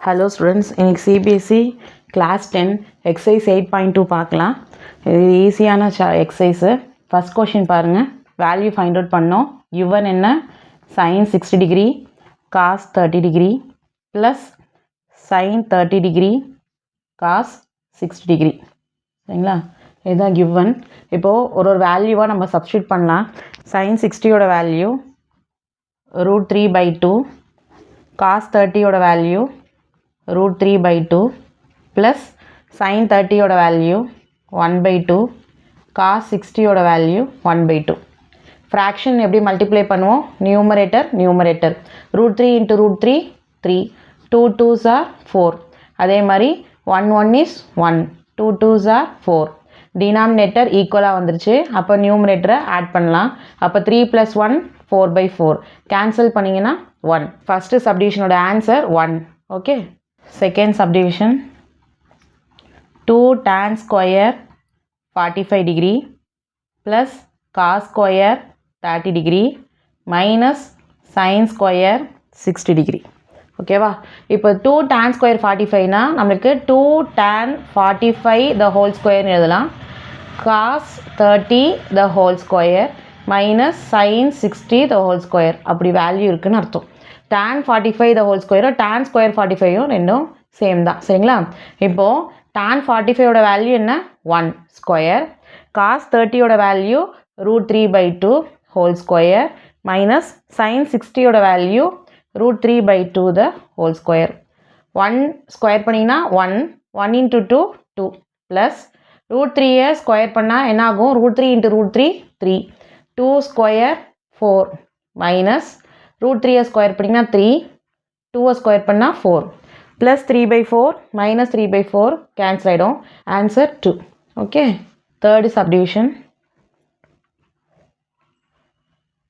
Hello students, இன்னைக்கு CBSE class 10 exercise 8.2 பார்க்கலாம். இது ஈஸியான எக்ஸசைஸு. ஃபர்ஸ்ட் கொஷின் பாருங்கள். வேல்யூ ஃபைண்ட் அவுட் பண்ணோம். given என்ன sin 60 degree cos 30 degree plus sin 30 degree cos 60 degree. சரிங்களா? இதுதான் given. இப்போது ஒரு வேல்யூவாக நம்ம சப்ஸ்டியூட் பண்ணலாம். sin 60யோட வேல்யூ √3/2, cos 30யோட வேல்யூ √3/2 plus sin 30யோட வேல்யூ 1/2, cos 60யோட வேல்யூ 1/2. ஃப்ராக்ஷன் எப்படி மல்டிப்ளை பண்ணுவோம்? Numerator √3 into √3 3, 2 2s are 4. அதே மாதிரி 1 1 is 1, 2 2s are 4. டினாமினேட்டர் ஈக்குவலாக வந்துருச்சு. அப்போ நியூமரேட்டரை ஆட் பண்ணலாம். அப்போ 3 + 1 4/4. கேன்சல் பண்ணிங்கன்னா 1. ஃபஸ்ட்டு சப்டிவிஷனோட answer 1. Okay. Second subdivision 2 tan square 45 degree plus cos square 30 degree minus sin square 60 degree. ஓகேவா? இப்போ 2 tan square 45னா நம்மளுக்கு 2 tan 45 the whole square எழுதலாம். cos 30 the whole square minus sin 60 the whole square அப்படி value இருக்குன்னு அர்த்தம். tan 45 the whole square tan square 45 ரெண்டும் same தான். சரிங்களா? இப்போது tan 45யோட வேல்யூ என்ன? 1 ஸ்கொயர். cos 30யோட value √3/2 whole square minus sin 60யோட value √3/2 the whole square. 1 square பண்ணிங்கன்னா 1, 1 into 2 2 plus √3 ஸ்கொயர் பண்ணால் என்ன ஆகும்? √3 into √3 3, 2 ஸ்கொயர் 4 மைனஸ் √3 ஸ்கொயர் பண்ணிங்கன்னா 3, 2 ஸ்கொயர் பண்ணால் 4 ப்ளஸ் 3/4 மைனஸ் 3/4 கேன்சல் ஆகிடும். Answer 2. Okay. Third subdivision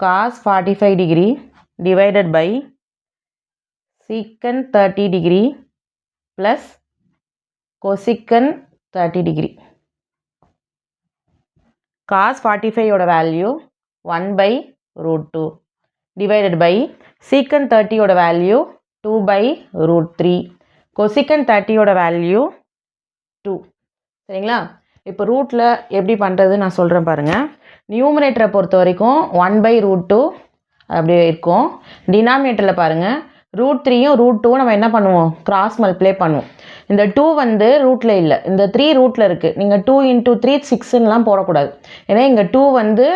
cos 45 degree divided by secant 30 degree plus cosecant 30 degree. cos 45 யோட value 1/√2 divided by secant 30 யோட value 2/√3, cosecant 30 யோட value 2. சரிங்களா? இப்போ ரூட்டில் எப்படி பண்ணுறது நான் சொல்கிறேன் பாருங்கள். நியூமரேட்டரை பொறுத்த வரைக்கும் 1/√2 அப்படியே இருக்கும். டினாமினேட்டரில் பாருங்கள் √3யும் √2வும் நம்ம என்ன பண்ணுவோம்? கிராஸ் மல்டிப்ளை பண்ணுவோம். இந்த 2 வந்து ரூட்டில் இல்லை, இந்த 3 ரூட்டில் இருக்குது. நீங்கள் 2 into 3 6ன்னுலாம் போடக்கூடாது. ஏன்னா இங்கே 2 வந்து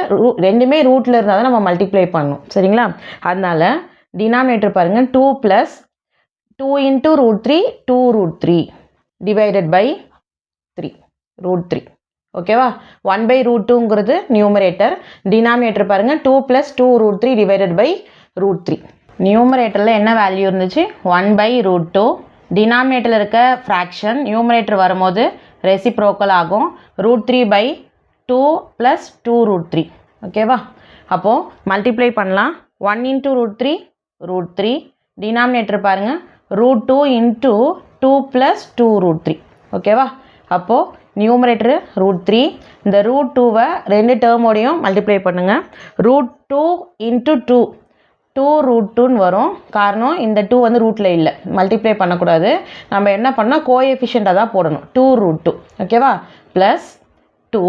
ரெண்டுமே ரூட்டில் இருந்தால் தான் நம்ம மல்டிப்ளை பண்ணணும். சரிங்களா? அதனால் டினாமினேட்டர் பாருங்கள் 2 + 2 into √3 2√3 divided by 3 √3. ஓகேவா? 1/√2ங்கிறது நியூமரேட்டர். டினாமினேட்டர் பாருங்கள் 2 + 2√3 divided by √3. நியூமரேட்டரில் என்ன வேல்யூ இருந்துச்சு? 1/√2. டினாமினேட்டரில் இருக்க ஃப்ராக்ஷன் நியூமரேட்டர் வரும்போது ரெசிப்ரோக்கல் ஆகும். √3/2 + 2√3. ஓகேவா? அப்போது மல்டிப்ளை பண்ணலாம். 1 into √3 √3. டினாமினேட்டர் பாருங்கள் √2 into 2 + 2√3. ஓகேவா? அப்போது நியூமரேட்டரு √3. இந்த √2வை ரெண்டு டேர்மோடையும் மல்டிப்ளை பண்ணுங்கள். √2 into 2 2√2ன்னு வரும். காரணம் இந்த 2 வந்து ரூட்டில் இல்லை, மல்டிப்ளை பண்ணக்கூடாது. நம்ம என்ன பண்ணால் கோஎஃபிஷியண்ட்டாக தான் போடணும். 2√2. ஓகேவா? ப்ளஸ் 2,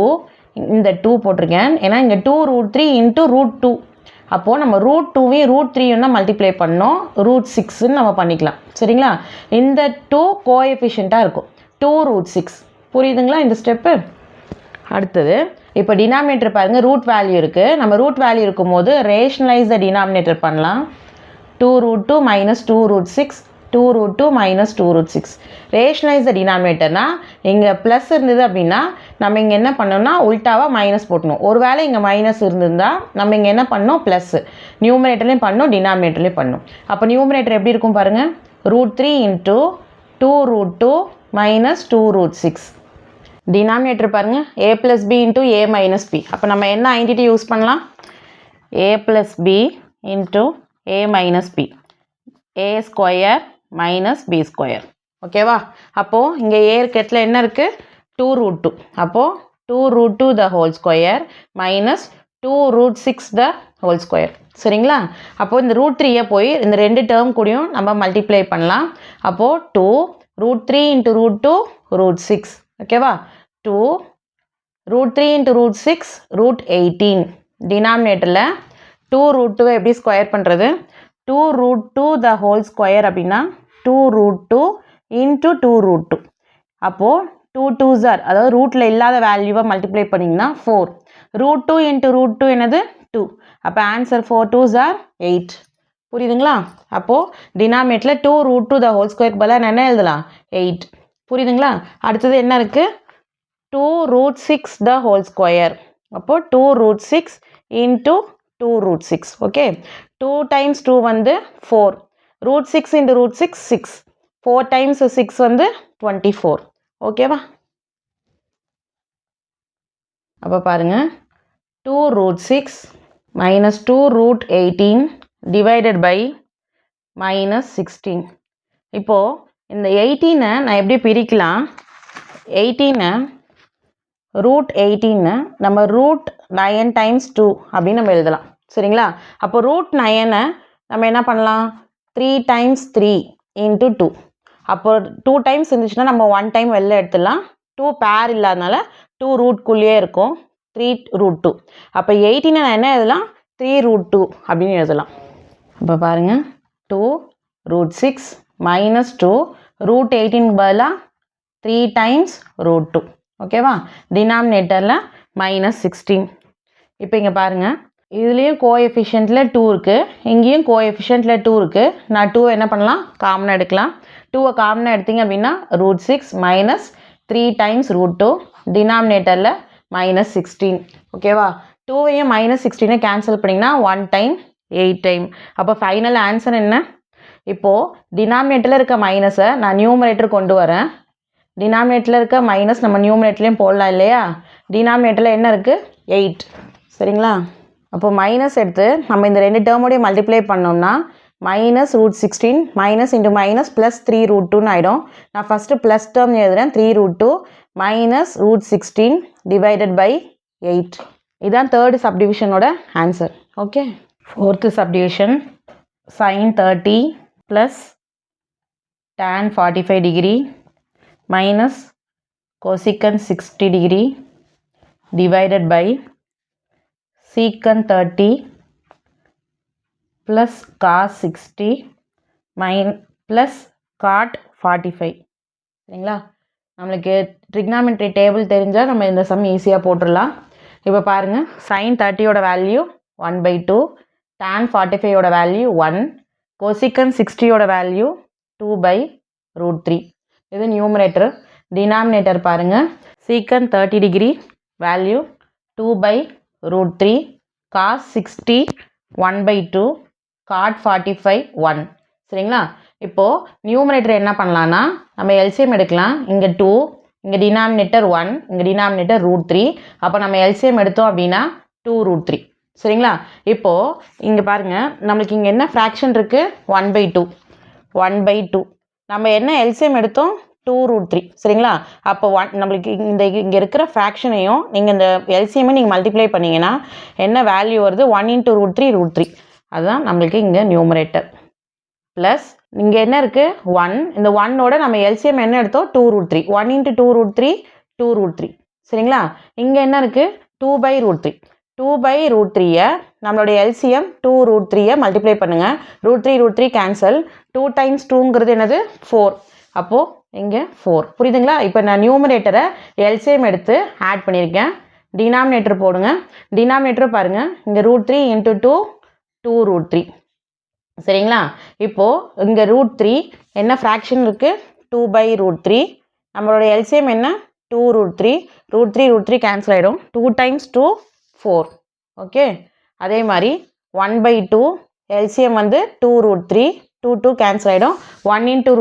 இந்த 2 போட்டிருக்கேன் ஏன்னா இங்கே 2√3 into √2. அப்போது நம்ம √2வையும் √3யும் தான் மல்டிப்ளை பண்ணோம். √6ன்னு நம்ம பண்ணிக்கலாம். சரிங்களா? இந்த 2 கோஎஃபிஷியண்ட்டாக இருக்கும். 2√6. புரியுதுங்களா இந்த ஸ்டெப்பு? அடுத்தது இப்போ டினாமினேட்டர் பாருங்கள் ரூட் வேல்யூ இருக்குது. நம்ம ரூட் வேல்யூ இருக்கும்போது ரேஷனலைஸ் த டினாமினேட்டர் பண்ணலாம். 2√2 - 2√6, 2√2 - 2√6. ரேஷனலைஸ் த டினாமினேட்டர்னா இங்கே ப்ளஸ் இருந்தது அப்படின்னா நம்ம இங்கே என்ன பண்ணோம்னா உல்ட்டாவாக மைனஸ் போட்டணும். ஒரு வேளை இங்கே மைனஸ் இருந்திருந்தால் நம்ம இங்கே என்ன பண்ணோம்? ப்ளஸ். நியூமரேட்டர்லேயும் பண்ணோம், டினாமினேட்டர்லேயும் பண்ணோம். அப்போ நியூமரேட்டர் எப்படி இருக்கும் பாருங்கள். √3 into 2√2 - 2√6. டினாமினேட்டர் பாருங்கள் a + b into a - b. அப்போ நம்ம என்ன ஐடென்டிட்டி யூஸ் பண்ணலாம்? a + b into a - b. a square - b square. ஓகேவா? அப்போது இங்கே a இடத்துல என்ன இருக்குது? 2√2. அப்போது 2√2 the whole square minus 2 root 6 the whole square. சரிங்களா? அப்போ இந்த root 3 போய் இந்த ரெண்டு டேர்ம் கூடயும் நம்ம மல்டிப்ளை பண்ணலாம். அப்போ 2 root 3 into root 2 root 6. ஓகேவா? 2 root 3 into root 6 root 18. டினாமினேட்டரில் 2 root 2 எப்படி ஸ்கொயர் பண்ணுறது? 2 root 2 the whole square அப்படின்னா 2 root 2 into 2 root 2. அப்போது 2 2s are, அதாவது ரூட்டில் இல்லாத வேல்யூவை மல்டிப்ளை பண்ணிங்கன்னா 4. root 2 into root 2 என்னது 2. அப்போ ஆன்சர் 4 2s are 8. புரியுதுங்களா? அப்போது டினாமினேட்டில் 2 root 2 the whole square பதிலாக என்ன எழுதலாம்? 8. புரியுதுங்களா? அடுத்தது என்ன இருக்குது? 2 root 6 the whole square. அப்போது 2 root 6 into 2 root 6. Okay, 2 times 2 வந்து 4. root 6 into root 6 6. 4 times 6 வந்து 24. ஓகேவா? அப்போ பாருங்க, 2 root 6 minus 2 root 18 divided by minus 16. இப்போது இந்த 18 நான் எப்படி பிரிக்கலாம்? 18 root 18 நம்ம root 9 times 2 அப்படின்னு நம்ம எழுதலாம். சரிங்களா? அப்போ root 9 நம்ம என்ன பண்ணலாம்? 3 times 3 into 2. அப்போ 2 times இருந்துச்சுன்னா நம்ம 1 time வெளில எடுத்துடலாம். 2 பேர் இல்லாதனால 2 ரூட்குள்ளேயே இருக்கும். 3 root 2. அப்போ 18 நான் என்ன எழுதலாம்? 3 root 2 அப்படின்னு எழுதலாம். அப்போ பாருங்கள், 2 root 6 minus 2 root 18 பதிலாக 3 times root 2. ஓகேவா? டினாமினேட்டரில் minus 16. இப்போ இங்கே பாருங்கள், இதுலேயும் கோஎஃபிஷியன்ட்டில் 2 இருக்குது, இங்கேயும் கோஎஃபிஷியன்ட்டில் 2 இருக்குது. நான் 2 என்ன பண்ணலாம்? காமனாக எடுக்கலாம். 2 காமனாக எடுத்தீங்க அப்படின்னா root 6 minus 3 times root 2. டினாமினேட்டரில் minus 16. ஓகேவா? 2வையும் minus 16 கேன்சல் பண்ணிங்கன்னா 1 time 8 time. அப்போ ஃபைனல் ஆன்சர் என்ன? இப்போது டினாமினேட்டரில் இருக்க மைனஸை நான் நியூமரேட்டர் கொண்டு வரேன். டினாமினேட்டரில் இருக்க மைனஸ் நம்ம நியூமரேட்டர்லேயும் போடலாம் இல்லையா? டினாமினேட்டரில் என்ன இருக்குது? 8. சரிங்களா? அப்போ மைனஸ் எடுத்து நம்ம இந்த ரெண்டு டேர்மோடையும் மல்டிப்ளை பண்ணோம்னா minus root 16 minus into minus plus 3 root 2ன்னு ஆகிடும். நான் ஃபஸ்ட்டு ப்ளஸ் டேர்ம் எழுதுகிறேன். 3 root 2 minus root 16 divided by 8. இதுதான் தேர்டு சப்டிவிஷனோட answer. Okay, fourth subdivision sin 30 plus tan 45 degree minus cosecant 60 degree divided by secant 30 plus cos 60 plus cot 45. சரிங்களா? நம்மளுக்கு trigonometry table தெரிஞ்சால் நம்ம இந்த சம் ஈஸியாக போட்டுடலாம். இப்போ பாருங்கள், sin 30யோட வேல்யூ 1/2, tan 45யோட வேல்யூ 1, cosecant 60யோட வேல்யூ 2/√3. இது நியூமரேட்டர். டினாமினேட்டர் பாருங்கள், secant 30 degree value 2/√3, cos 60 1/2, cot 45 1. சரிங்களா? இப்போது நியூமரேட்டர் என்ன பண்ணலான்னா நம்ம எல்சிஎம் எடுக்கலாம். இங்கே 2, இங்கே டினாமினேட்டர் 1, இங்கே டினாமினேட்டர் √3. அப்போ நம்ம எல்சிஎம் எடுத்தோம் அப்படின்னா 2√3. சரிங்களா? இப்போது இங்கே பாருங்கள், நம்மளுக்கு இங்கே என்ன ஃப்ராக்ஷன் இருக்குது? 1/2. நம்ம என்ன எல்சிஎம் எடுத்தோம்? 2√3. சரிங்களா? அப்போ நம்மளுக்கு இங்கே இருக்கிற ஃப்ராக்ஷனையும் நீங்கள் இந்த எல்சிஎம்மை நீங்கள் மல்டிப்ளை பண்ணிங்கன்னா என்ன வேல்யூ வருது? 1 × √3 அதுதான் நம்மளுக்கு இங்கே நியூமரேட்டர். ப்ளஸ் இங்கே என்ன இருக்குது? 1. இந்த 1ஓட நம்ம எல்சிஎம் என்ன எடுத்தோம்? 2√3. 1 × 2√3 2√3. சரிங்களா? இங்கே என்ன இருக்குது? 2/√3. 2/√3 நம்மளுடைய எல்சிஎம் 2√3 மல்டிப்ளை பண்ணுங்கள். √3 கேன்சல். 2 times 2ங்கிறது என்னது? 4. அப்போது இங்கே 4. புரியுதுங்களா? இப்போ நான் நியூமரேட்டரை எல்சிஎம் எடுத்து ஆட் பண்ணியிருக்கேன். டினாமினேட்டர் போடுங்க. டினாமினேட்டர் பாருங்கள், இங்கே √3 × 2 2√3. சரிங்களா? இப்போது இங்கே √3 என்ன ஃப்ராக்ஷன் இருக்குது? 2/√3. நம்மளோட எல்சிஎம் என்ன? 2√3. √3 கேன்சல் ஆகிடும். 2 times 2 4. ஓகே, அதே மாதிரி 1/2 எல்சிஎம் வந்து 2√3. 2 கேன்சல் ஆகிடும். 1 ×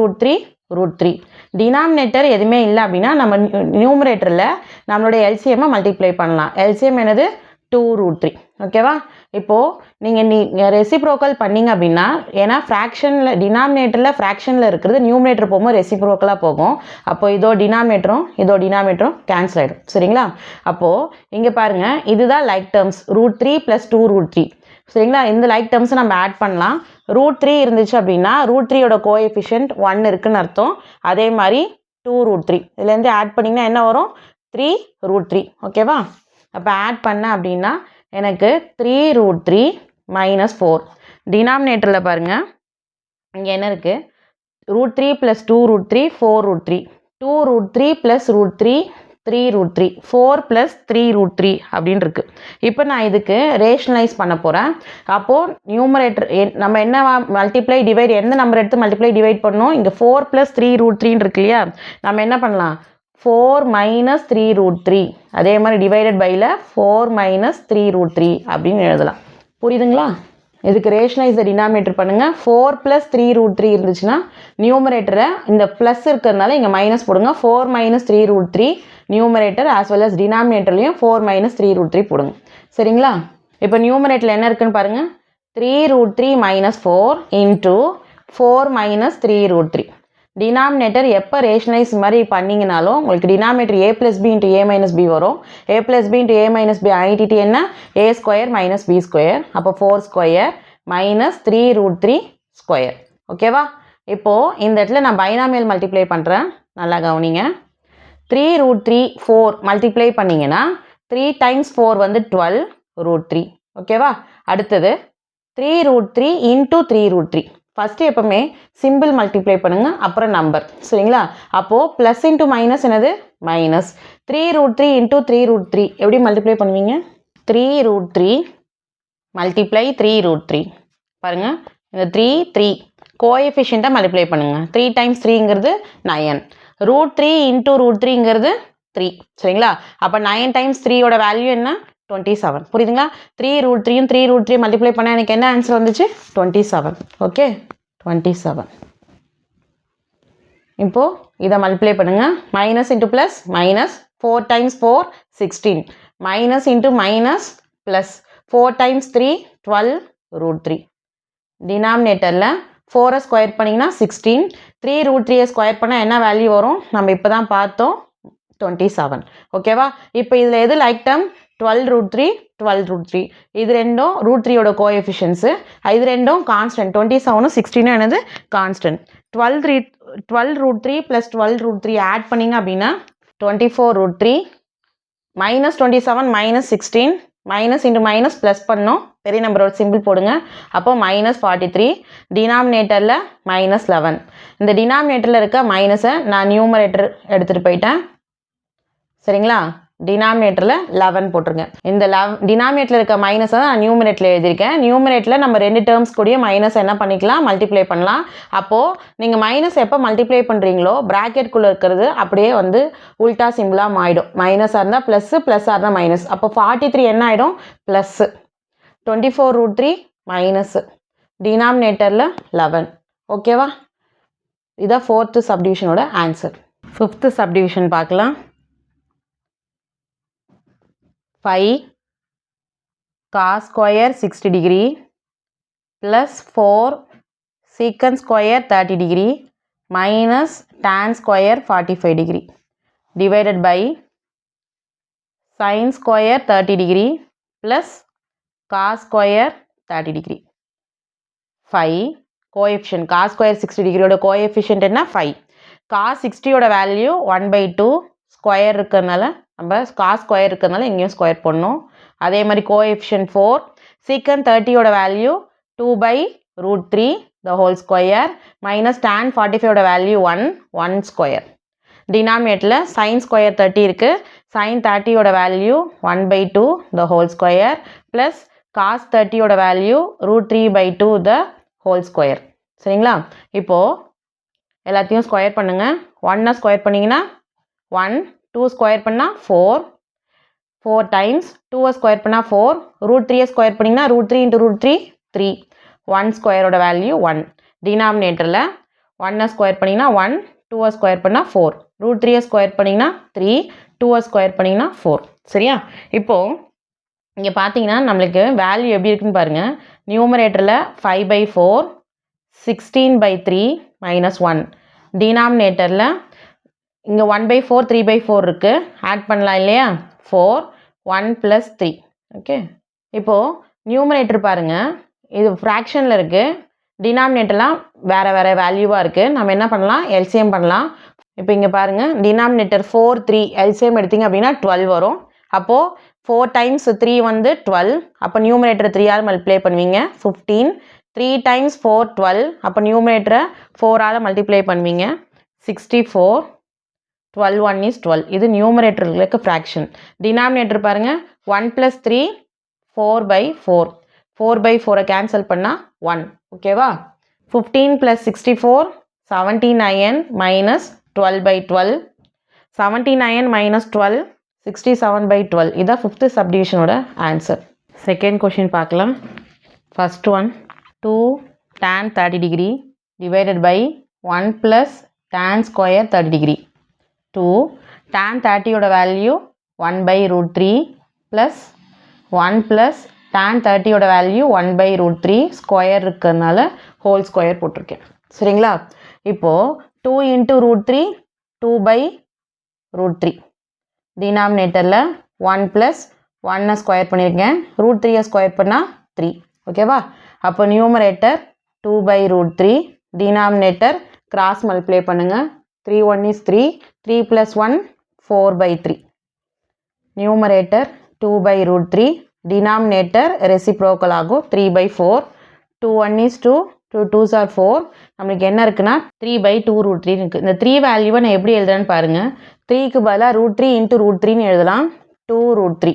√3 டினாமினேட்டர் எதுவுமே இல்லை அப்படின்னா நம்ம நியூமரேட்டரில் நம்மளுடைய எல்சிஎம்மை மல்டிப்ளை பண்ணலாம். எல்சிஎம் என்னது? 2 root 3. ஓகேவா? இப்போது நீங்கள் ரெசிப்ரோக்கல் பண்ணிங்க அப்படின்னா, ஏன்னா ஃப்ராக்ஷனில் டினாமினேட்டரில் ஃப்ராக்ஷனில் இருக்கிறது நியூமினேட்டர் போகும்போது ரெசிப்ரோக்கலாக போகும். அப்போது இதோ டினாமினேட்டரும் கேன்சல் ஆகிடும். சரிங்களா? அப்போது இங்கே பாருங்கள், இதுதான் லைக் டேர்ம்ஸ் √3 + 2 √3. சரிங்களா? இந்த லைக் டேர்ம்ஸை நம்ம ஆட் பண்ணலாம். √3 இருந்துச்சு அப்படின்னா √3யோட கோஎஃபிஷியன்ட் 1 இருக்குன்னு அர்த்தம். அதே மாதிரி 2 √3 இதுலேருந்து ஆட் பண்ணிங்கன்னா என்ன வரும்? 3 √3. ஓகேவா? அப்போ ஆட் பண்ண அப்படின்னா எனக்கு 3 √3 - 4. டினாமினேட்டரில் பாருங்கள், இங்கே என்ன இருக்குது? √3 + 2 √3 4 √3. 2 √3 + √3 3 √3. 4 + 3 √3 அப்படின்னு இருக்குது. இப்போ நான் இதுக்கு ரேஷனலைஸ் பண்ண போகிறேன். அப்போது நியூமரேட்டர் நம்ம என்ன மல்டிப்ளை டிவைட் எந்த நம்பர் எடுத்து மல்டிப்ளை டிவைட் பண்ணோம்? இங்கே 4 + 3 √3 இருக்கு இல்லையா? நம்ம என்ன பண்ணலாம்? 4 - 3 √3. அதே மாதிரி டிவைடட் பையில் 4 - 3 √3 அப்படின்னு எழுதலாம். புரியுதுங்களா? இதுக்கு ரேஷனலைஸ் டினாமினேட்டர் பண்ணுங்கள். 4 + 3 √3 இருந்துச்சுன்னா நியூமரேட்டரை இந்த ப்ளஸ் இருக்கிறதுனால இங்கே மைனஸ் போடுங்க. 4 - 3 √3 நியூமரேட்டர் ஆஸ் வெல் அஸ் டினாமினேட்டர்லையும் 4 - 3 √3 போடுங்க. சரிங்களா? இப்போ நியூமரேட்டரில் என்ன இருக்குன்னு பாருங்கள். 3 √3 - 4 × 4 - 3 √3. டினாமினேட்டர் எப்போ ரேஷனலைஸ் மாதிரி பண்ணிங்கனாலும் உங்களுக்கு denominator a + b × a - b வரும். a + b × a - b identity என்ன? a² - b². அப்போ 4² - 3 √3². ஓகேவா? இப்போது இந்த இடத்துல நான் பைனாமியல் மல்டிப்ளை பண்ணுறேன். நல்லா கவனிங்க. 3 √3 4 மல்டிப்ளை பண்ணிங்கன்னா 3 × 4 வந்து 12 √3. ஓகேவா? அடுத்தது 3 √3 × 3 √3. ஃபஸ்ட்டு எப்போவுமே சிம்பிள் மல்டிப்ளை பண்ணுங்கள், அப்புறம் நம்பர். சரிங்களா? அப்போது ப்ளஸ் இன்ட்டு மைனஸ் என்னது? மைனஸ். 3 √3 × 3 √3 எப்படி மல்டிப்ளை பண்ணுவீங்க? 3 √3 மல்டிப்ளை 3 √3. பாருங்கள், இந்த 3 கோஎஃபிஷியண்ட்டாக மல்டிப்ளை பண்ணுங்கள். 3 × 3ங்கிறது 9. √3 × √3ங்கிறது 3. சரிங்களா? அப்போ 9 × 3யோட வேல்யூ என்ன? 27. புரியுதுங்களா? 3 √3யும் 3 √3 மல்டிப்ளை பண்ணால் எனக்கு என்ன ஆன்சர் வந்துச்சு? 27. ஓகே, 27. இப்போது இதை மல்டிப்ளை பண்ணுங்கள். Minus into plus minus. 4 × 4 16. Minus into minus plus. 4 × 3 12 √3. டினாமினேட்டரில் 4 ஸ்கொயர் பண்ணிங்கன்னா 16. 3 √3 ஸ்கொயர் பண்ணால் என்ன வேல்யூ வரும்? நம்ம இப்போ தான் பார்த்தோம், 27. ஓகேவா? இப்போ இதில் எது லைக் டேர்ம்? 12 √3 12 √3. இது ரெண்டும் √3யோட கோஎஃபிஷியன்ஸு. இது ரெண்டும் கான்ஸ்டன்ட். 27 16 என்னது? கான்ஸ்டன்ட். 12 √3 + 12 √3 ஆட் பண்ணிங்க அப்படின்னா 24 √3 -27 -16 மைனஸ் இன்ட்டு மைனஸ் ப்ளஸ் பண்ணோம். பெரிய நம்பரோட சிம்பிள் போடுங்க. அப்போ -43. டினாமினேட்டரில் -11. இந்த டினாமினேட்டரில் இருக்க மைனஸை நான் நியூமரேட்டர் எடுத்துகிட்டு போயிட்டேன். சரிங்களா? டினாமினேட்டரில் 11 போட்டிருங்க. இந்த டினாமினேட்டரில் இருக்க மைனஸை தான் நான் நியூமரேட்டரில் எழுதியிருக்கேன். நியூமரேட்டரில் நம்ம 2 டேர்ம்ஸ் கூடிய மைனஸ் என்ன பண்ணிக்கலாம்? மல்டிப்ளை பண்ணலாம். அப்போது நீங்கள் மைனஸ் எப்போ மல்டிப்ளை பண்ணுறீங்களோ ப்ராக்கெட்குள்ளே இருக்கிறது அப்படியே வந்து உல்டா சிம்பிளாக மாறிடும். மைனஸாக இருந்தால் ப்ளஸ்ஸு, ப்ளஸ்ஸாக இருந்தால் மைனஸ். அப்போ 43 என்ன ஆகிடும்? ப்ளஸ்ஸு. 24 √3 மைனஸு. டினாமினேட்டரில் 11. ஓகேவா? இதான் 4th சப்டிவிஷனோட ஆன்சர். 5th சப்டிவிஷன் பார்க்கலாம். 5 cos square 60 degree plus 4 secant square 30 degree minus tan square 45 degree divided by sin square 30 degree plus cos square 30 degree. 5 coefficient cos square 60 degree ஓட coefficient என்ன? 5. cos 60 ஓட value 1/2 square இருக்கிறதுனால நம்ம cos square இருக்கிறதுனால இங்கேயும் square பண்ணணும். அதே மாதிரி கோஎஃபிஷியன்ட் 4. சீக்கன் 30யோட value 2/√3 the whole square minus tan 45ஓட வேல்யூ 1 ஸ்கொயர். டினாமினேட்டரில் சைன் ஸ்கொயர் 30 இருக்குது. சைன் 30யோட value 1/2 the whole square plus cos 30யோட வேல்யூ √3/2 த ஹோல் ஸ்கொயர். சரிங்களா? இப்போது எல்லாத்தையும் ஸ்கொயர் பண்ணுங்கள். 1 ஸ்கொயர் பண்ணிங்கன்னா 1, 2 ஸ்கொயர் பண்ணால் 4, 4 டைம்ஸ் 2 ஸ்கொயர் பண்ணால் 4, √3 ஸ்கொயர் பண்ணிங்கன்னா √3 × √3 3, 1 ஸ்கொயரோட வேல்யூ 1. டினாமினேட்டரில் 1 ஸ்கொயர் பண்ணிங்கன்னா 1, 2 ஸ்கொயர் பண்ணால் 4, √3 ஸ்கொயர் பண்ணிங்கன்னா 3, 2 ஸ்கொயர் பண்ணிங்கன்னா 4. சரியா? இப்போது இங்கே பார்த்தீங்கன்னா நம்மளுக்கு வேல்யூ எப்படி இருக்குன்னு பாருங்கள். நியூமரேட்டரில் 5/4 16/3 -1. டினாமினேட்டரில் இங்கே 1/4 3/4 இருக்குது. ஆட் பண்ணலாம் இல்லையா? 4 1 + 3. ஓகே, இப்போது நியூமரேட்டர் பாருங்கள், இது ஃப்ராக்ஷனில் இருக்குது. டினாமினேட்டர்லாம் வேறு வேறு வேல்யூவாக இருக்குது. நம்ம என்ன பண்ணலாம்? எல்சிஎம் பண்ணலாம். இப்போ இங்கே பாருங்கள், டினாமினேட்டர் 4 3 எல்சிஎம் எடுத்திங்க அப்படின்னா 12 வரும். அப்போது 4 × 3 வந்து 12. அப்போ நியூமரேட்டர் 3ஆல் மல்டிப்ளை பண்ணுவீங்க 15. 3 × 4 12. அப்போ நியூமரேட்டரை 4ஆல் மல்டிப்ளை பண்ணுவீங்க 64. 12 1 is 12. இது நியூமரேட்டர்களுக்கு ஃப்ராக்ஷன். டினாமினேட்டர் பாருங்கள், 1 + 3 4/4. 4/4 கேன்சல் பண்ணால் 1. ஓகேவா? 15 + 64 79 -12/12. 79 - 12 67/12. இதான் 5th சப்டிவிஷனோட ஆன்சர். செகண்ட் கொஷின் பார்க்கலாம். First one, 2 tan 30° divided by 1 + tan square 30°. 2 tan 30யோட வேல்யூ 1/√3 ப்ளஸ் 1 + tan 30யோட வேல்யூ 1/√3 ஸ்கொயர் இருக்கிறதுனால ஹோல் ஸ்கொயர் போட்டிருக்கேன். சரிங்களா? இப்போது 2 × √3 2/√3. டினாமினேட்டரில் 1 + 1 ஸ்கொயர் பண்ணியிருக்கேன். √3 ஸ்கொயர் பண்ணால் 3. ஓகேவா? அப்போ நியூமரேட்டர் 2/√3. டினாமினேட்டர் கிராஸ் மல்டிப்ளை பண்ணுங்கள். 3 1 is 3. 3 + 1 4/3. நியூமரேட்டர் 2/√3. டினாமினேட்டர் ரெசிப்ரோக்கல் ஆகும் 3/4. 2 1 is 2. 2 2s are 4. நம்மளுக்கு என்ன இருக்குன்னா 3/2√3 இருக்குது. இந்த 3 வேல்யூவை நான் எப்படி எழுதுறேன்னு பாருங்கள். 3க்கு பதிலாக √3 × √3ன்னு எழுதலாம். 2√3.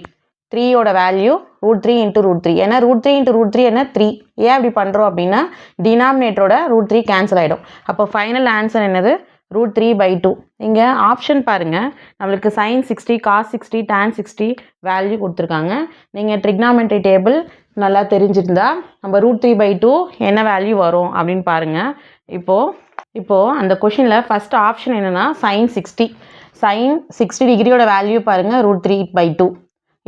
3யோட வேல்யூ √3 × √3. ஏன்னா √3 × √3 என்ன 3. ஏன் அப்படி பண்ணுறோம் அப்படின்னா டினாமினேட்டரோட √3 கேன்சல் ஆகிடும். அப்போ ஃபைனல் ஆன்சர் என்னது? √3/2. இங்கே ஆப்ஷன் பாருங்கள், நம்மளுக்கு sin 60 cos 60 tan 60 வேல்யூ கொடுத்துருக்காங்க. நீங்கள் ட்ரிக்னாமெட்ரி டேபிள் நல்லா தெரிஞ்சிருந்தா நம்ம √3/2 என்ன வேல்யூ வரும் அப்படின்னு பாருங்கள். இப்போது அந்த கொஷினில் ஃபஸ்ட் ஆப்ஷன் என்னென்னா sin 60. sin 60°யோட வேல்யூ பாருங்கள் √3/2.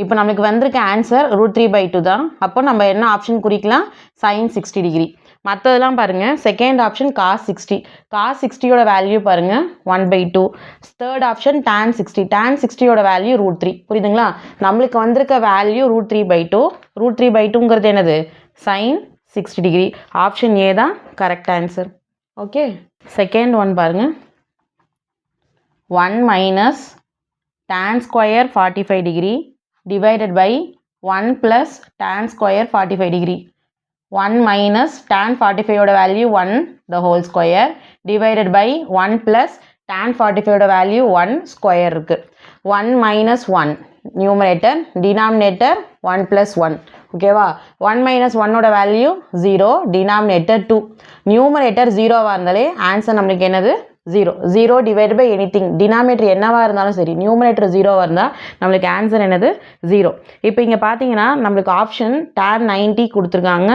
இப்போ நம்மளுக்கு வந்திருக்க ஆன்சர் √3/2 தான். அப்போ நம்ம என்ன ஆப்ஷன் குறிக்கலாம்? sin 60°. மற்றதெல்லாம் பாருங்கள், செகண்ட் ஆப்ஷன் cos 60. cos 60யோட வேல்யூ பாருங்கள் 1/2. Third option tan 60. tan 60யோட வேல்யூ √3. புரியுதுங்களா? நம்மளுக்கு வந்திருக்க வேல்யூ √3/2. √3/2ங்கிறது என்னது? sin 60°. ஆப்ஷன் ஏ தான் correct answer. Okay, second one பாருங்கள். 1 - tan square 45° divided by 1 + tan square 45°. 1 - tan 45ஓட value 1 the whole square divided by 1 + tan 45ஓட வேல்யூ 1 ஸ்கொயர் இருக்குது. 1 - 1 நியூமரேட்டர், டினாமினேட்டர் 1 + 1. ஓகேவா? 1 - 1ஓட வேல்யூ 0. டினாமினேட்டர் 2. நியூமரேட்டர் 0வாக இருந்தாலே ஆன்சர் நம்மளுக்கு என்னது? 0. 0 டிவைட் பை எனிதிங். டினாமினேட்டர் என்னவாக இருந்தாலும் சரி, நியூமரேட்டர் 0வாக இருந்தால் நம்மளுக்கு ஆன்சர் என்னது? 0. இப்போ இங்கே பார்த்தீங்கன்னா நம்மளுக்கு ஆப்ஷன் tan 90 கொடுத்துருக்காங்க,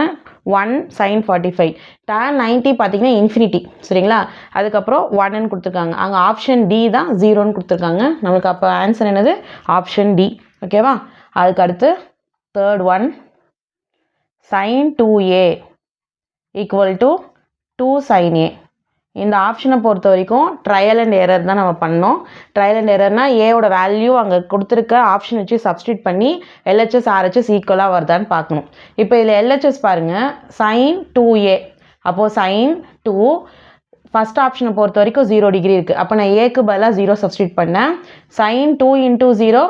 1 sin 45. tan 90 பார்த்தீங்கன்னா இன்ஃபினிட்டி. சரிங்களா? அதுக்கப்புறம் 1ன்னு கொடுத்துருக்காங்க. அங்கே ஆப்ஷன் டி தான் 0ன்னு கொடுத்துருக்காங்க. நம்மளுக்கு அப்போ ஆன்சர் என்னது? Option D. ஓகேவா? அதுக்கு அடுத்து third one, sin 2a = 2 sin a. இந்த ஆப்ஷனை பொறுத்த வரைக்கும் ட்ரையல் அண்ட் எரர் தான் நம்ம பண்ணோம். ட்ரையல் அண்ட் எரர்னால் ஏவோட வேல்யூ அங்கே கொடுத்துருக்க ஆப்ஷன் வச்சு சப்ஸ்டியூட் பண்ணி LHS RHS ஈக்குவலாக வருதான்னு பார்க்கணும். இப்போ இதில் LHS பாருங்கள், sin 2a. அப்போது sin 2 ஃபஸ்ட் ஆப்ஷனை பொறுத்த வரைக்கும் 0° இருக்குது. அப்போ நான் ஏக்கு பதிலாக 0 சப்ஸ்டியூட் பண்ணேன். sin 2 × 0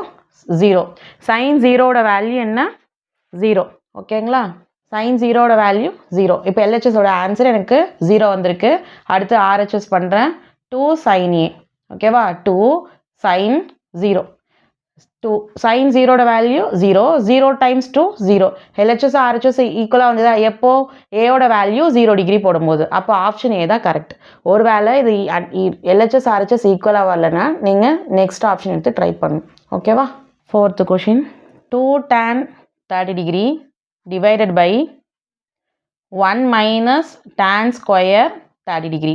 0. sin 0ஓட வேல்யூ என்ன? 0. ஓகேங்களா? sin 0ஓட வேல்யூ 0. இப்போ LHSோட ஆன்சர் எனக்கு 0 வந்திருக்கு. அடுத்து RHS பண்ணுறேன். 2 sin a. ஓகேவா? 2 sin 0. 2 sin 0ஓட வேல்யூ 0. 0 × 2 0. LHS RHS ஈக்குவலாக வந்ததா? எப்போ? ஏவோட வேல்யூ 0° போடும்போது. அப்போ ஆப்ஷன் ஏ தான் கரெக்ட். ஒரு வேளை இது LHS RHS ஈக்குவலாக வரலன்னா நீங்கள் நெக்ஸ்ட் ஆப்ஷன் எடுத்து ட்ரை பண்ணணும். ஓகேவா? Fourth question, 2 tan 30° divided by 1 - tan square 30°.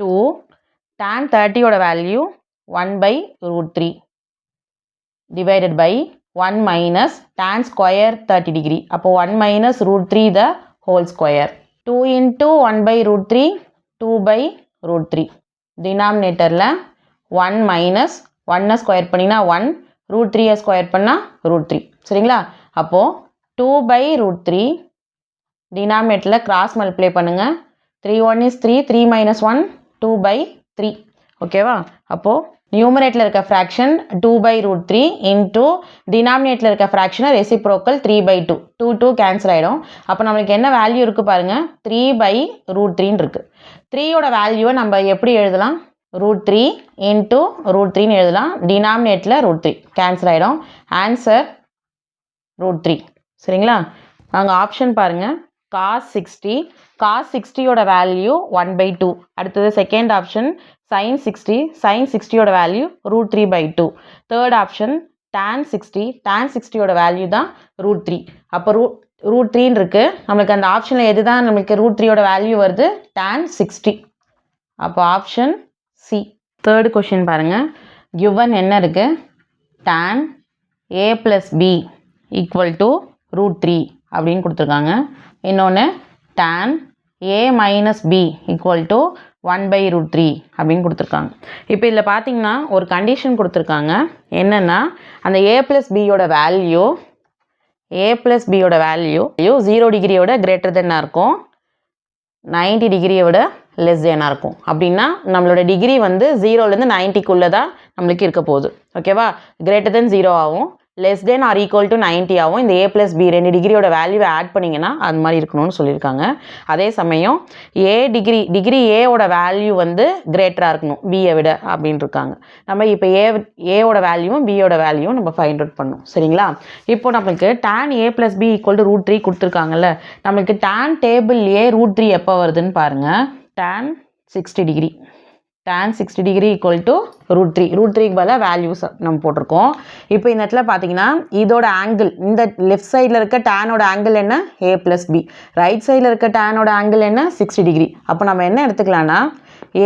2 tan 30ஓட value 1/√3 divided by 1 minus tan square 30 degree. அப்போ 1 minus root 3 the whole square. 2 into 1 by root 3, 2 by root 3. Denominatorல 1 minus 1 square பண்ணினா 1, root 3 square பண்ணா root 3. சரிங்களா? அப்போ 2 by root 3 denominatorல cross multiply பண்ணுங்க. 3 1 is 3, 3 minus 1, 2 by 3. ஓகேவா? அப்போ நியூமரேட்டில் இருக்க ஃப்ராக்ஷன் 2 by root 3 into டினாமினேட்டில் இருக்க ஃப்ராக்ஷனை ரெசிப்ரோக்கல் 3 by 2. 2 2 கேன்சல் ஆகிடும். அப்போ நம்மளுக்கு என்ன வேல்யூ இருக்குது பாருங்கள், 3 by root 3ன்னு இருக்குது. 3யோட வேல்யூவை நம்ம எப்படி எழுதலாம்? root 3 into root 3ன்னு எழுதலாம். டினாமினேட்டில் root 3 கேன்சல் ஆகிடும். Answer root 3. சரிங்களா? நாங்கள் ஆப்ஷன் பாருங்கள். cos 60. cos 60யோட வேல்யூ 1 by 2. அடுத்தது செகண்ட் ஆப்ஷன் sin 60. sin 60யோட value root 3 by 2. Third option tan 60. tan 60யோட வேல்யூ தான் root 3. அப்போ root 3ன்னு இருக்குது. நம்மளுக்கு அந்த ஆப்ஷனில் எது தான் நம்மளுக்கு root 3யோட வேல்யூ வருது? tan 60. அப்போ ஆப்ஷன் சி. தேர்டு கொஷின் பாருங்கள். given என்ன இருக்குது? tan a plus b equal to root 3 அப்படின்னு கொடுத்துருக்காங்க. இன்னொன்று tan a minus b equal to 1 by root 3 அப்படின்னு கொடுத்துருக்காங்க. இப்போ இதில் பார்த்தீங்கன்னா ஒரு கண்டிஷன் கொடுத்துருக்காங்க. என்னென்னா அந்த a plus bயோட வேல்யூ வேல்யூ 0 டிகிரியோட கிரேட்டர் தென்னாக இருக்கும், 90 டிகிரியோட லெஸ் தேனாக இருக்கும். அப்படின்னா நம்மளோட டிகிரி வந்து 0லேருந்து 90க்குள்ளே தான் நம்மளுக்கு இருக்க போகுது. ஓகேவா? கிரேட்டர் தென் 0 ஆகும், less than or equal to 90 ஆகும். இந்த a + b 2 டிகிரியோட வேல்யூவை ஆட் பண்ணிங்கன்னா அது மாதிரி இருக்கணும்னு சொல்லியிருக்காங்க. அதே சமயம் டிகிரி ஏவோட வேல்யூ வந்து கிரேட்டராக இருக்கணும் பியை விட அப்படின்னு இருக்காங்க. நம்ம இப்போ ஏவோட வேல்யூவும் பியோட வேல்யூவும் நம்ம ஃபைண்ட் அவுட் பண்ணணும். சரிங்களா? இப்போ நம்மளுக்கு tan a + b = root 3 கொடுத்துருக்காங்கல்ல, நம்மளுக்கு tan டேபிள் a root 3 எப்போ வருதுன்னு பாருங்கள். tan 60 degree. tan 60 degree equal to root 3. root 3க்கு பதிலாக வேல்யூஸ் நம்ம போட்டிருக்கோம். இப்போ இந்த இடத்துல பார்த்தீங்கன்னா இதோட ஆங்கிள், இந்த லெஃப்ட் சைடில் இருக்க டேனோட ஆங்கிள் என்ன? a + b. ரைட் சைடில் இருக்க டேனோட ஆங்கிள் என்ன? 60 டிகிரி. அப்போ நம்ம என்ன எடுத்துக்கலாம்னா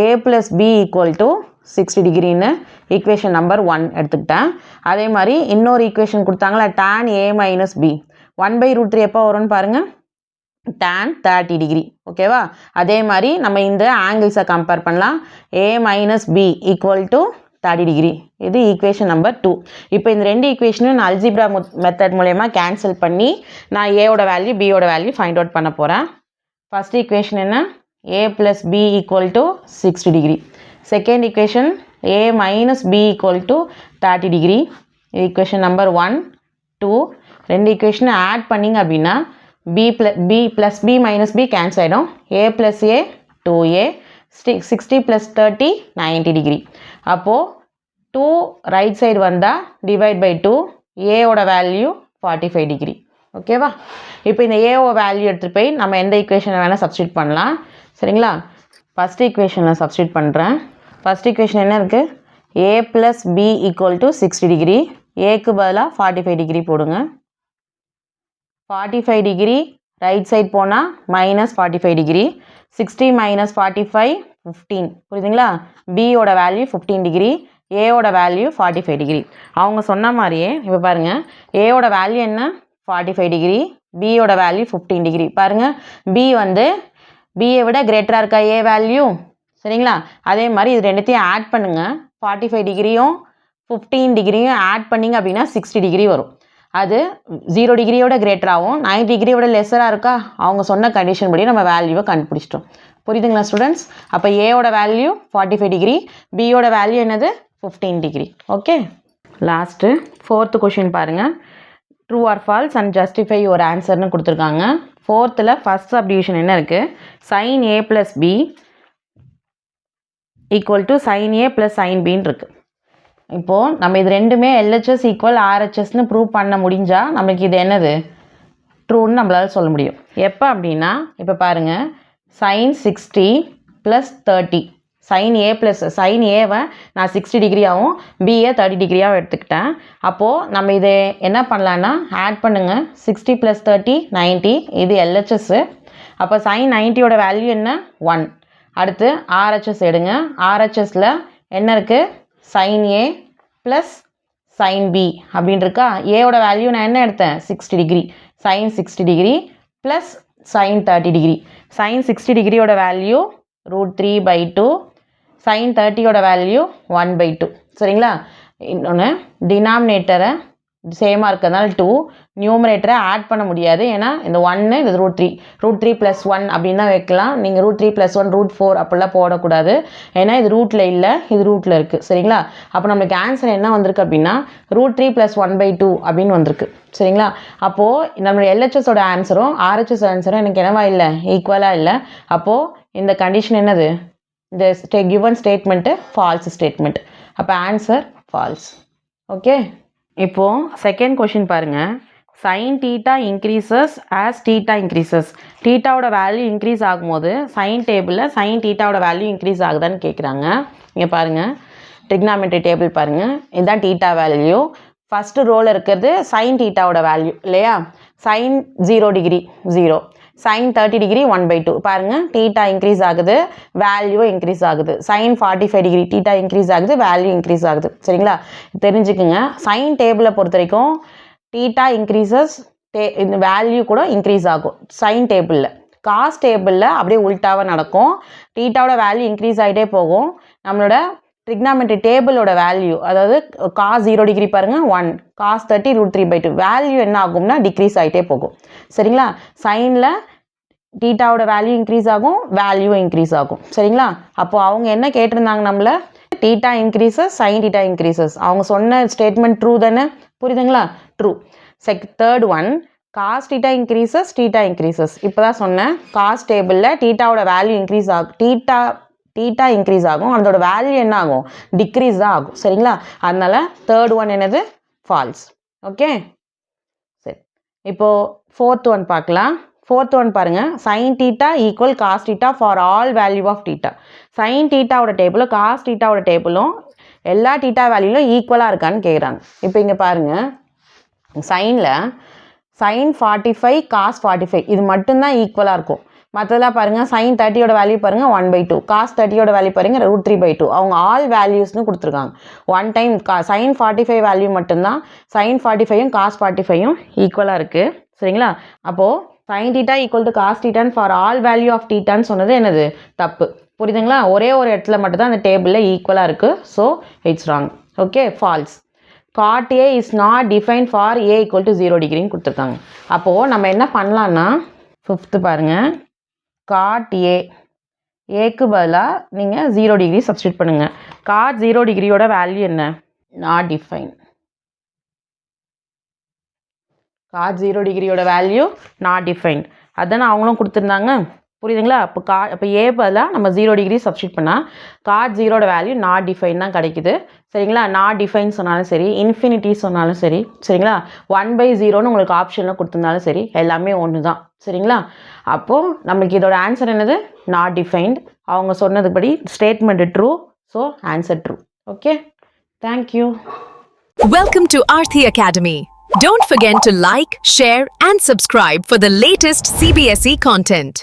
a + b ஈக்குவல் டு 60 டிகிரின்னு ஈக்குவேஷன் நம்பர் 1 எடுத்துக்கிட்டேன். அதே மாதிரி இன்னொரு ஈக்குவேஷன் கொடுத்தாங்களா, tan a minus b 1 by root 3 எப்போ வரும்னு பாருங்கள், tan 30 டிகிரி. ஓகேவா? அதே மாதிரி நம்ம இந்த ஆங்கிள்ஸை கம்பேர் பண்ணலாம். a minus b equal to 30 degree. இது ஈக்குவேஷன் நம்பர் 2. இப்போ இந்த ரெண்டு ஈக்குவேஷனும் நான் அல்ஜிப்ரா மெத்தட் மூலயமா கேன்சல் பண்ணி நான் ஏவோட வேல்யூ பியோட வேல்யூ ஃபைண்ட் அவுட் பண்ண போகிறேன். ஃபர்ஸ்ட் ஈக்குவேஷன் என்ன? a + b equal to 60 degree. Second equation a minus b equal to 30 degree. Equation number 1 2. ரெண்டு ஈக்குவேஷனை ஆட் பண்ணிங்க அப்படின்னா b plus b minus b cancel ஆகிடும். a plus a 2a, 60 plus 30 90 degree. அப்போது 2 right side வந்தால் divide by 2, ஏவோட value 45 degree. ஓகேவா? இப்போ இந்த ஏவோட வேல்யூ எடுத்துகிட்டு போய் நம்ம எந்த ஈக்குவேஷனை வேணால் சப்ஸ்டியூட் பண்ணலாம். சரிங்களா? ஃபஸ்ட் ஈக்குவேஷனில் சப்ஸ்டியூட் பண்ணுறேன். ஃபஸ்ட் ஈக்குவேஷன் என்ன இருக்குது? a plus b equal to 60 degree. ஏக்கு பதிலாக 45 டிகிரி போடுங்க. 45 டிகிரி ரைட் சைட் போனால் -45 டிகிரி. 60 minus 45 15. புரியுதுங்களா? பியோட வேல்யூ 15 டிகிரி, ஏவோட வேல்யூ 45 டிகிரி. அவங்க சொன்ன மாதிரியே இப்போ பாருங்கள், ஏவோட வேல்யூ என்ன? 45 டிகிரி, பியோட வேல்யூ 15 டிகிரி. பாருங்கள், பி வந்து பியை விட கிரேட்டராக இருக்கா ஏ வேல்யூ? சரிங்களா? அதே மாதிரி இது ரெண்டுத்தையும் ஆட் பண்ணுங்கள். 45 டிகிரியும் 15 டிகிரியும் ஆட் பண்ணிங்க அப்படின்னா 60 டிகிரி வரும். அது 0 டிகிரியோட கிரேட்டராகவும் 90 டிகிரியோட லெஸராக இருக்கா? அவங்க சொன்ன கண்டிஷன் படி நம்ம வேல்யூவை கண்டுபிடிச்சிட்டோம். புரியுதுங்களா ஸ்டூடெண்ட்ஸ்? அப்போ ஏவோட வேல்யூ 45 டிகிரி, பியோட வேல்யூ என்னது? 15 degree. Okay, last fourth question பாருங்கள். True or false and justify your ஆன்சர்னு கொடுத்துருக்காங்க. ஃபோர்த்தில் ஃபஸ்ட் சப்டிவிஷன் என்ன இருக்குது? sin a + b equal to sin a + sin bன்னு இருக்குது. இப்போது நம்ம இது ரெண்டுமே LHS = RHSன்னு ப்ரூவ் பண்ண முடிஞ்சால் நம்மளுக்கு இது என்னது? ட்ரூன்னு நம்மளால் சொல்ல முடியும். எப்போ அப்படின்னா இப்போ பாருங்கள், sin 60 + 30. sin ஏவை நான் 60 டிகிரியாகவும் பிஏ 30 டிகிரியாகவும் எடுத்துக்கிட்டேன். அப்போது நம்ம இதை என்ன பண்ணலான்னா ஆட் பண்ணுங்கள். 60 + 30 90. இது LHS. அப்போ sin 90யோட வேல்யூ என்ன? 1. அடுத்து RHS எடுங்க. RHSல என்ன இருக்குது? sin a + sin b அப்படின்னு இருக்கா. ஏயோட வேல்யூ நான் என்ன எடுத்தேன் 60 degree, sin 60 degree plus sin 30 டிகிரி. sin 60 டிகிரியோட வேல்யூ √3/2, sin 30யோட வேல்யூ 1/2. சரிங்களா. இன்னொன்று டினாமினேட்டரை சேமாக இருக்கிறதுனால 2, நியூமரேட்டரை ஆட் பண்ண முடியாது, ஏன்னா இந்த 1 இது √3 + 1 அப்படின்னு தான் வைக்கலாம். நீங்கள் √3 + 1 √4 அப்படிலாம் போடக்கூடாது, ஏன்னா இது ரூட்டில் இல்லை, இது ரூட்டில் இருக்குது. சரிங்களா. அப்போ நம்மளுக்கு ஆன்சர் என்ன வந்திருக்கு அப்படின்னா √3 + 1/2 அப்படின்னு வந்திருக்கு. சரிங்களா. அப்போது நம்மளுடைய எல்ஹெச்எஸோட ஆன்சரும் ஆர்ஹெச்எஸ் ஆன்சரும் எனக்கு என்னவா இல்லை, ஈக்குவலாக இல்லை. அப்போது இந்த கண்டிஷன் என்னது, இந்த கிவன் ஸ்டேட்மெண்ட்டு ஃபால்ஸ் ஸ்டேட்மெண்ட். அப்போ ஆன்சர் ஃபால்ஸ். ஓகே. இப்போது செகண்ட் கொஷின் பாருங்கள். sin theta increases as theta increases. தீட்டாவோட வேல்யூ இன்க்ரீஸ் ஆகும்போது சைன் டேபிளில் sin thetaவோட வேல்யூ இன்க்ரீஸ் ஆகுதான்னு கேட்குறாங்க. இங்கே பாருங்கள், ட்ரிக்னாமெட்ரி டேபிள் பாருங்கள், இதுதான் தீட்டா வேல்யூ. ஃபஸ்ட்டு ரோவில் இருக்கிறது sin thetaவோட வேல்யூ இல்லையா. sin 0 degree 0, sin 30 degree 1/2. பாருங்கள், தீட்டா இன்க்ரீஸ் ஆகுது, வேல்யூ இன்க்ரீஸ் ஆகுது. sin 45 டிகிரி தீட்டா இன்க்ரீஸ் ஆகுது, வேல்யூ இன்க்ரீஸ் ஆகுது. சரிங்களா. தெரிஞ்சுக்குங்க, சைன் டேபிளை பொறுத்த வரைக்கும் தீட்டா இன்க்ரீசஸ், இந்த வேல்யூ கூட இன்க்ரீஸ் ஆகும் சைன் டேபிளில். காஸ் டேபிளில் அப்படியே உல்ட்டாவாக நடக்கும், தீட்டாவோட வேல்யூ இன்க்ரீஸ் ஆகிட்டே போகும். நம்மளோட ட்ரிக்னாமெட்ரி டேபிளோட வேல்யூ, அதாவது cos 0 டிகிரி பாருங்கள் 1, cos 30 √3/2, வேல்யூ என்ன ஆகும்னா டிக்ரீஸ் ஆகிட்டே போகும். சரிங்களா. சைனில் தீட்டாவோட வேல்யூ இன்க்ரீஸ் ஆகும், வேல்யூ இன்க்ரீஸ் ஆகும். சரிங்களா. அப்போது அவங்க என்ன கேட்டிருந்தாங்க நம்மளை, theta increases sine theta increases. அவங்க சொன்ன ஸ்டேட்மெண்ட் ட்ரூ தானே, புரியுதுங்களா. True. Third one, cos theta increases theta increases. இப்போ தான் சொன்னேன், காஸ் டேபிளில் தீட்டாவோட வேல்யூ இன்க்ரீஸ் ஆகும், தீட்டா இன்க்ரீஸ் ஆகும், அதோட வேல்யூ என்ன ஆகும், டிக்ரீஸ் தான் ஆகும். சரிங்களா. அதனால தேர்ட் ஒன் என்னது, ஃபால்ஸ். ஓகே. சரி, இப்போது ஃபோர்த் ஒன் பார்க்கலாம். ஃபோர்த் ஒன் பாருங்கள், sin theta equal cos theta for all value of theta. sin தீட்டாவோட டேபிளும் காஸ் தீட்டாவோட டேபிளும் எல்லா தீட்டா வேல்யூலும் ஈக்குவலாக இருக்கான்னு கேட்குறாங்க. இப்போ இங்கே பாருங்கள், சைனில் sin 45 cos 45 இது மட்டும்தான் ஈக்குவலாக இருக்கும். மற்றதெல்லாம் பாருங்கள், sin 30யோட வேல்யூ பாருங்கள் 1/2, cos 30யோட வேல்யூ பாருங்கள் √3/2. அவங்க ஆல் வேல்யூஸ்னு கொடுத்துருக்காங்க. ஒன் டைம் sin 45 வேல்யூ மட்டும்தான், sin 45யும் cos 45யும் ஈக்குவலாக இருக்குது. சரிங்களா. அப்போது sin theta equal to cos தீட்டான்னு ஃபார் ஆல் வேல்யூ ஆஃப் தீட்டான்னு சொன்னது என்னது, தப்பு. புரியுதுங்களா. ஒரே ஒரு இடத்துல மட்டும்தான் அந்த டேபிளில் ஈக்குவலாக இருக்குது. So it's wrong. Okay, false. cot A is not defined for A equal to 0 டிகிரின்னு கொடுத்துருக்காங்க. அப்போது நம்ம என்ன பண்ணலான்னா, ஃபிஃப்த்து பாருங்கள், cot A, ஏக்கு பதிலாக நீங்கள் 0 டிகிரி சப்ஸ்டியூட் பண்ணுங்கள். cot 0 டிகிரியோட வேல்யூ என்ன, நாட் டிஃபைன். cot 0 டிகிரியோட வேல்யூ நாட் டிஃபைன், அதுதானே அவங்களும் கொடுத்துருந்தாங்க. புரியுதுங்களா. அப்போ ஏ பதிலாக நம்ம 0 டிகிரி சப்ஸ்டியூட் பண்ணால் cot 0ோட வேல்யூ நாட் டிஃபைன் தான் கிடைக்குது. சரிங்களா. நாட் டிஃபைன் சொன்னாலும் சரி, இன்ஃபினிட்டி சொன்னாலும் சரி, சரிங்களா, 1/0ன்னு உங்களுக்கு ஆப்ஷனில் கொடுத்துருந்தாலும் சரி, எல்லாமே ஒன்று தான். சரிங்களா. அப்போது நம்மளுக்கு இதோட ஆன்சர் என்னது, நாட் டிஃபைன்ட். அவங்க சொன்னதுபடி statement true. So answer true. Okay, thank you. Welcome to Aarthi Academy. Don't forget to like, share and subscribe for the latest CBSE content.